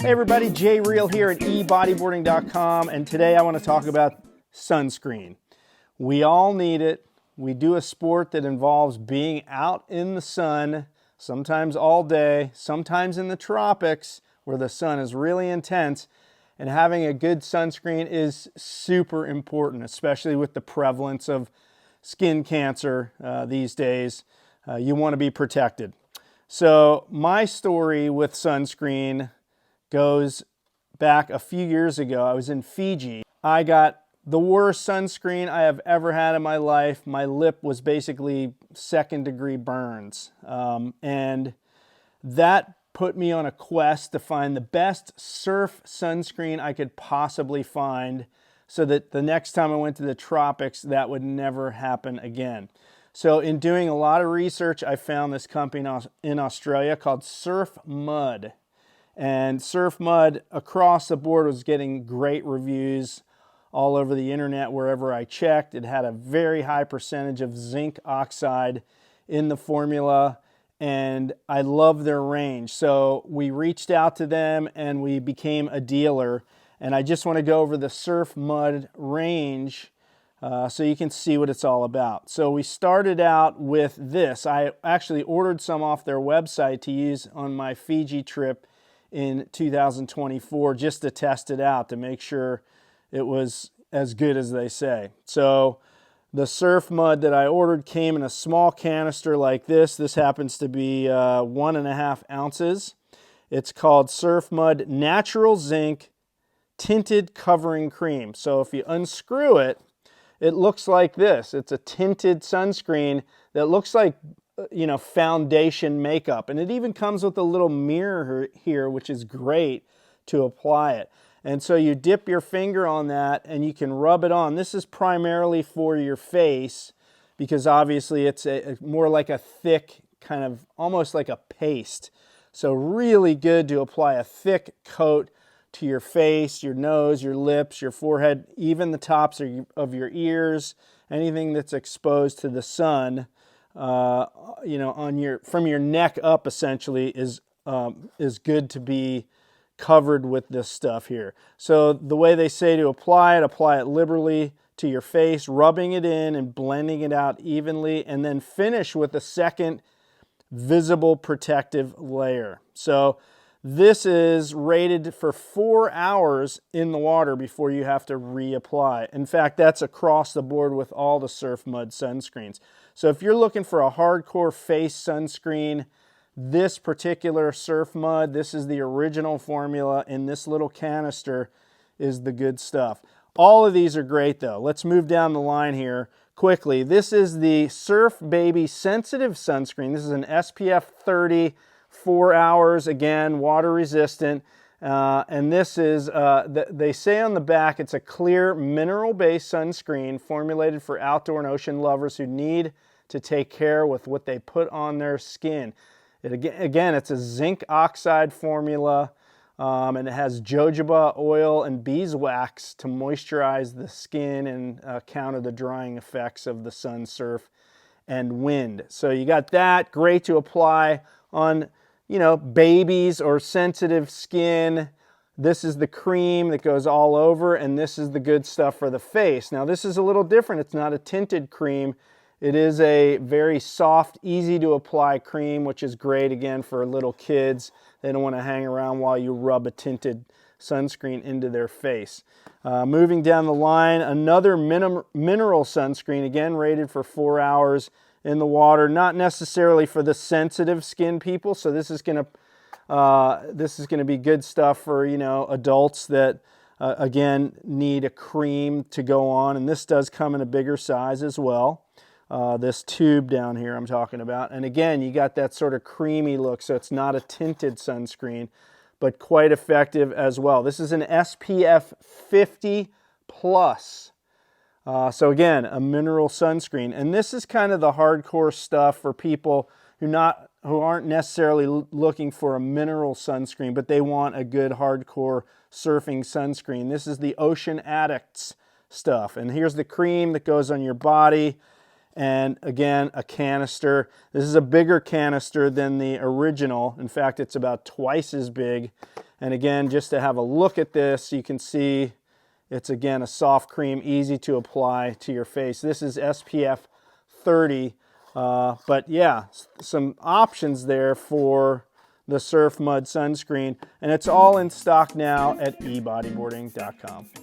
Hey everybody, Jay Reale here at ebodyboarding.com, and today I want to talk about sunscreen. We all need it. We do a sport that involves being out in the sun, sometimes all day, sometimes in the tropics where the sun is really intense, and having a good sunscreen is super important, especially with the prevalence of skin cancer these days. You want to be protected. So my story with sunscreen goes back a few years ago. I was in Fiji. I got the worst sunscreen I have ever had in my life. My lip was basically second-degree burns. And that put me on a quest to find the best surf sunscreen I could possibly find so that the next time I went to the tropics, that would never happen again. So in doing a lot of research, I found this company in Australia called Surf Mud. And Surf Mud across the board was getting great reviews all over the internet wherever I checked. It had a very high percentage of zinc oxide in the formula, and I love their range. So we reached out to them and we became a dealer. And I just want to go over the Surf Mud range so you can see what it's all about. So we started out with this. I actually ordered some off their website to use on my Fiji trip in 2024 just to test it out to make sure it was as good as they say. So the Surf Mud that I ordered came in a small canister like this. This happens to be 1.5 ounces. It's called Surf Mud Natural Zinc Tinted Covering Cream. So if you unscrew it, it looks like this. It's a tinted sunscreen that looks like foundation makeup. And it even comes with a little mirror here, which is great to apply it. And so you dip your finger on that and you can rub it on. This is primarily for your face because obviously it's more like a thick kind of, almost like a paste. So really good to apply a thick coat to your face, your nose, your lips, your forehead, even the tops of your ears, anything that's exposed to the sun. From your neck up essentially is good to be covered with this stuff here. So the way they say to apply it liberally to your face, rubbing it in and blending it out evenly, and then finish with a second visible protective layer. So this is rated for 4 hours in the water before you have to reapply. In fact, that's across the board with all the Surf Mud sunscreens. So if you're looking for a hardcore face sunscreen, this particular Surf Mud, this is the original formula in this little canister, is the good stuff. All of these are great though. Let's move down the line here quickly. This is the Surf Baby Sensitive Sunscreen. This is an SPF 30, 4 hours, again, water resistant. And this is, they say on the back, it's a clear mineral-based sunscreen formulated for outdoor and ocean lovers who need to take care with what they put on their skin. Again, it's a zinc oxide formula, and it has jojoba oil and beeswax to moisturize the skin and counter the drying effects of the sun, surf, and wind. So you got that, great to apply on babies or sensitive skin. This is the cream that goes all over, and this is the good stuff for the face. Now this is a little different. It's not a tinted cream. It is a very soft, easy to apply cream, which is great again for little kids. They don't want to hang around while you rub a tinted sunscreen into their face. Moving down the line, another mineral sunscreen, again rated for 4 hours in the water, not necessarily for the sensitive skin people. So this is going to be good stuff for adults that again need a cream to go on, and this does come in a bigger size as well. This tube down here I'm talking about, and again you got that sort of creamy look, so it's not a tinted sunscreen, but quite effective as well. This is an SPF 50 plus. So again, a mineral sunscreen, and this is kind of the hardcore stuff for people who aren't necessarily looking for a mineral sunscreen, but they want a good hardcore surfing sunscreen. This is the Ocean Addicts stuff, and here's the cream that goes on your body. And again, a canister. This is a bigger canister than the original. In fact, it's about twice as big. And again, just to have a look at this, you can see it's again a soft cream, easy to apply to your face. This is SPF 30, but yeah, some options there for the Surf Mud Sunscreen, and it's all in stock now at ebodyboarding.com.